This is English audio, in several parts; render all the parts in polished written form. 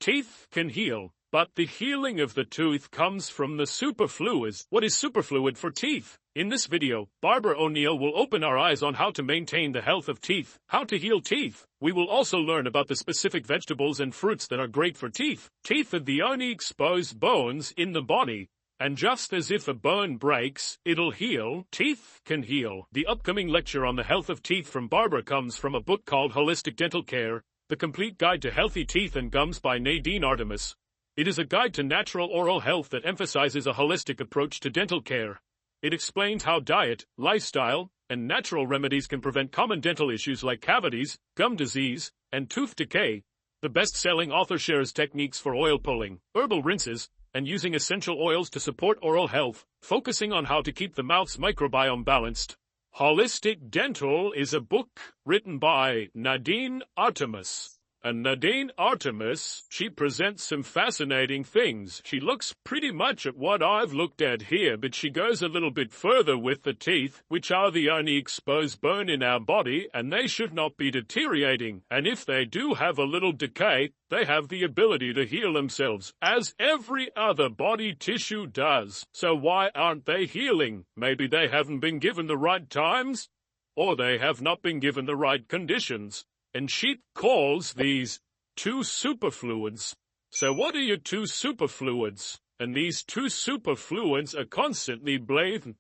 Teeth can heal, but the healing of the tooth comes from the superfluids. What is superfluid for teeth? In this video, Barbara O'Neill will open our eyes on how to maintain the health of teeth, how to heal teeth. We will also learn about the specific vegetables and fruits that are great for teeth. Teeth are the only exposed bones in the body, and just as if a bone breaks, it'll heal. Teeth can heal. The upcoming lecture on the health of teeth from Barbara comes from a book called Holistic Dental Care, The Complete Guide to Healthy Teeth and Gums by Nadine Artemis. It is a guide to natural oral health that emphasizes a holistic approach to dental care. It explains how diet, lifestyle, and natural remedies can prevent common dental issues like cavities, gum disease, and tooth decay. The best-selling author shares techniques for oil pulling, herbal rinses, and using essential oils to support oral health, focusing on how to keep the mouth's microbiome balanced. Holistic Dental is a book written by Nadine Artemis. And Nadine Artemis, she presents some fascinating things. She looks pretty much at what I've looked at here, but she goes a little bit further with the teeth, which are the only exposed bone in our body, and they should not be deteriorating. And if they do have a little decay, they have the ability to heal themselves, as every other body tissue does. So why aren't they healing? Maybe they haven't been given the right times, or they have not been given the right conditions. And she calls these two superfluids. So what are your two superfluids? And these two superfluids are constantly bathing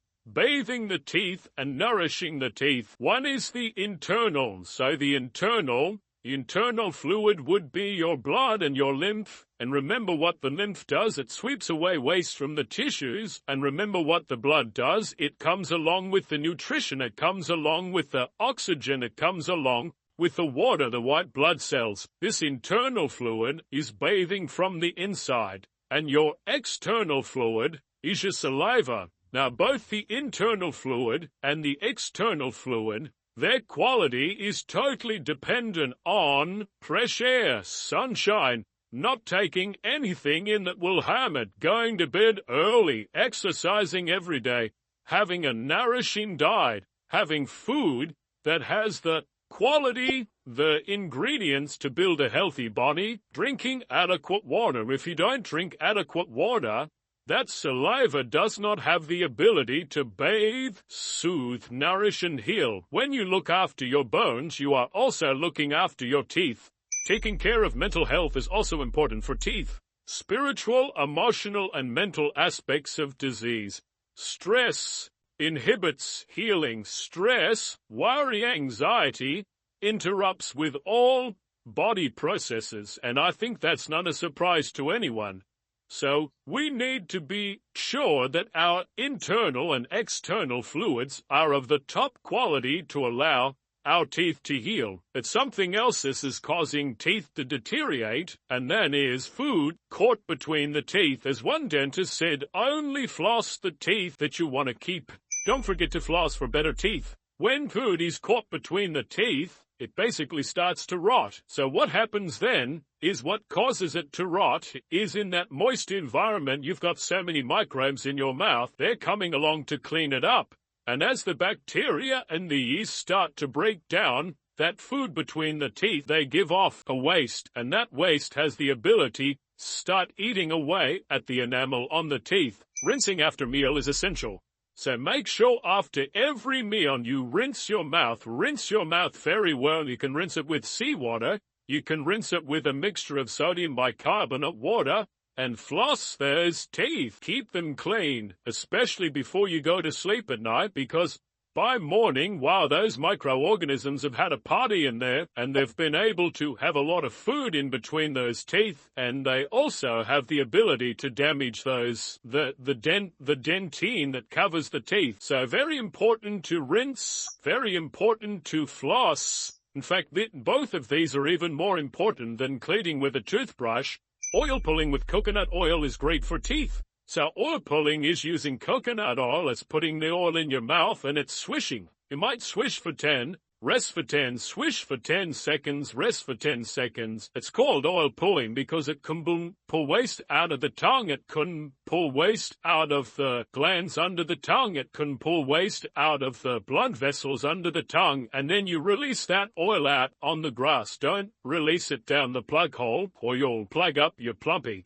the teeth and nourishing the teeth. One is the internal. So the internal fluid would be your blood and your lymph. And remember what the lymph does? It sweeps away waste from the tissues. And remember what the blood does? It comes along with the nutrition. It comes along with the oxygen. It comes along with the water, the white blood cells. This internal fluid is bathing from the inside, and your external fluid is your saliva. Now, both the internal fluid and the external fluid, their quality is totally dependent on fresh air, sunshine, not taking anything in that will harm it, going to bed early, exercising every day, having a nourishing diet, having food that has the quality, the ingredients to build a healthy body, drinking adequate water. If you don't drink adequate water, that saliva does not have the ability to bathe, soothe, nourish, and heal. When you look after your bones, you are also looking after your teeth. Taking care of mental health is also important for teeth. Spiritual, emotional, and mental aspects of disease. Stress inhibits healing. Stress, worry, anxiety interrupts with all body processes, and I think that's not a surprise to anyone. So we need to be sure that our internal and external fluids are of the top quality to allow our teeth to heal. But something else this is causing teeth to deteriorate, and that is food caught between the teeth. As one dentist said, only floss the teeth that you want to keep. Don't forget to floss for better teeth. When food is caught between the teeth, it basically starts to rot. So what happens then is what causes it to rot is in that moist environment. You've got so many microbes in your mouth, they're coming along to clean it up. And as the bacteria and the yeast start to break down that food between the teeth, they give off a waste, and that waste has the ability to start eating away at the enamel on the teeth. Rinsing after meal is essential. So make sure after every meal you rinse your mouth very well. You can rinse it with seawater, you can rinse it with a mixture of sodium bicarbonate water, and floss those teeth. Keep them clean, especially before you go to sleep at night, because by morning, wow, those microorganisms have had a party in there, and they've been able to have a lot of food in between those teeth, and they also have the ability to damage those, the dentine that covers the teeth. So very important to rinse, very important to floss. In fact, both of these are even more important than cleaning with a toothbrush. Oil pulling with coconut oil is great for teeth. So oil pulling is using coconut oil. It's putting the oil in your mouth and it's swishing. You might swish for 10, rest for 10, swish for 10 seconds, rest for 10 seconds. It's called oil pulling because it can pull waste out of the tongue. It can pull waste out of the glands under the tongue. It can pull waste out of the blood vessels under the tongue. And then you release that oil out on the grass. Don't release it down the plug hole or you'll plug up your plumpy.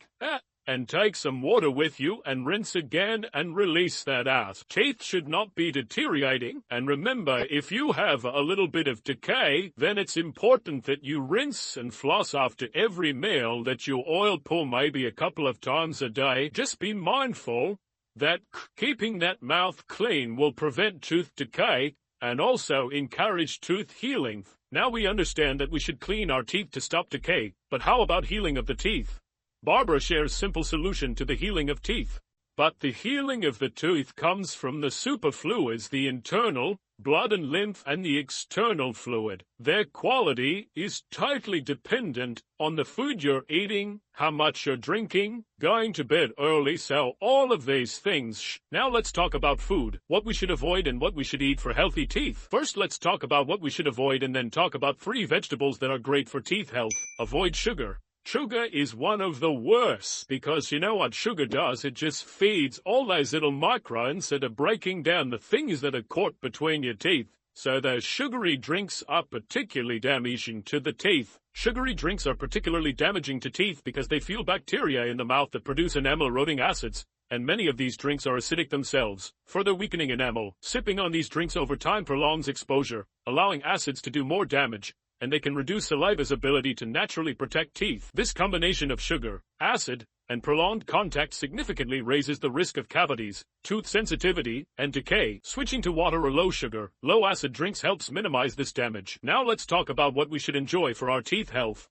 And take some water with you and rinse again and release that out. Teeth should not be deteriorating. And remember, if you have a little bit of decay, then it's important that you rinse and floss after every meal, that you oil pull maybe a couple of times a day. Just be mindful that keeping that mouth clean will prevent tooth decay and also encourage tooth healing. Now we understand that we should clean our teeth to stop decay, but how about healing of the teeth? Barbara shares simple solution to the healing of teeth. But the healing of the tooth comes from the superfluids, the internal, blood and lymph, and the external fluid. Their quality is tightly dependent on the food you're eating, how much you're drinking, going to bed early, so all of these things. Now let's talk about food, what we should avoid and what we should eat for healthy teeth. First, let's talk about what we should avoid and then talk about 3 vegetables that are great for teeth health. Avoid sugar. Sugar is one of the worst because you know what sugar does? It just feeds all those little microns that are breaking down the things that are caught between your teeth. So those sugary drinks are particularly damaging to the teeth. Sugary drinks are particularly damaging to teeth because they fuel bacteria in the mouth that produce enamel-eroding acids. And many of these drinks are acidic themselves, further weakening enamel. Sipping on these drinks over time prolongs exposure, allowing acids to do more damage, and they can reduce saliva's ability to naturally protect teeth. This combination of sugar, acid, and prolonged contact significantly raises the risk of cavities, tooth sensitivity, and decay. Switching to water or low-sugar, low-acid drinks helps minimize this damage. Now let's talk about what we should enjoy for our teeth health.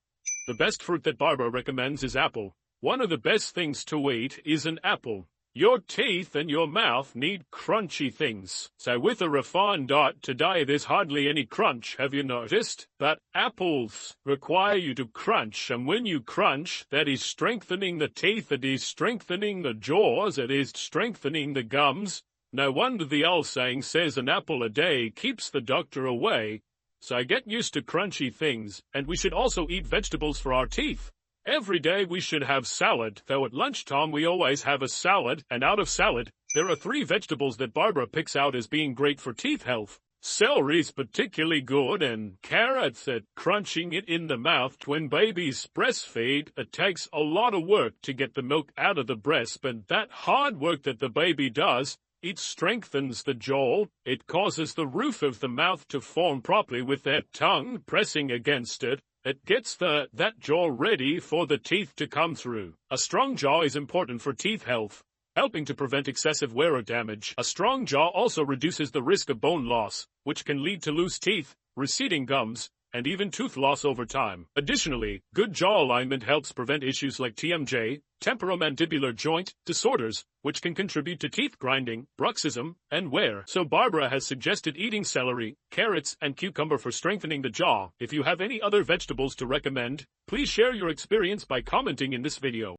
The best fruit that Barbara recommends is apple. One of the best things to eat is an apple. Your teeth and your mouth need crunchy things. So with a refined diet today, there's hardly any crunch, have you noticed? But apples require you to crunch, and when you crunch, that is strengthening the teeth, it is strengthening the jaws, it is strengthening the gums. No wonder the old saying says an apple a day keeps the doctor away. So get used to crunchy things, and we should also eat vegetables for our teeth. Every day we should have salad, though at lunchtime we always have a salad, and out of salad, there are 3 vegetables that Barbara picks out as being great for teeth health. Celery is particularly good, and carrots at crunching it in the mouth. When babies breastfeed, it takes a lot of work to get the milk out of the breast, but that hard work that the baby does, it strengthens the jaw, it causes the roof of the mouth to form properly with their tongue pressing against it. It gets that jaw ready for the teeth to come through. A strong jaw is important for teeth health, helping to prevent excessive wear or damage. A strong jaw also reduces the risk of bone loss, which can lead to loose teeth, receding gums, and even tooth loss over time. Additionally, good jaw alignment helps prevent issues like TMJ, temporomandibular joint disorders, which can contribute to teeth grinding, bruxism, and wear. So Barbara has suggested eating celery, carrots, and cucumber for strengthening the jaw. If you have any other vegetables to recommend, please share your experience by commenting in this video.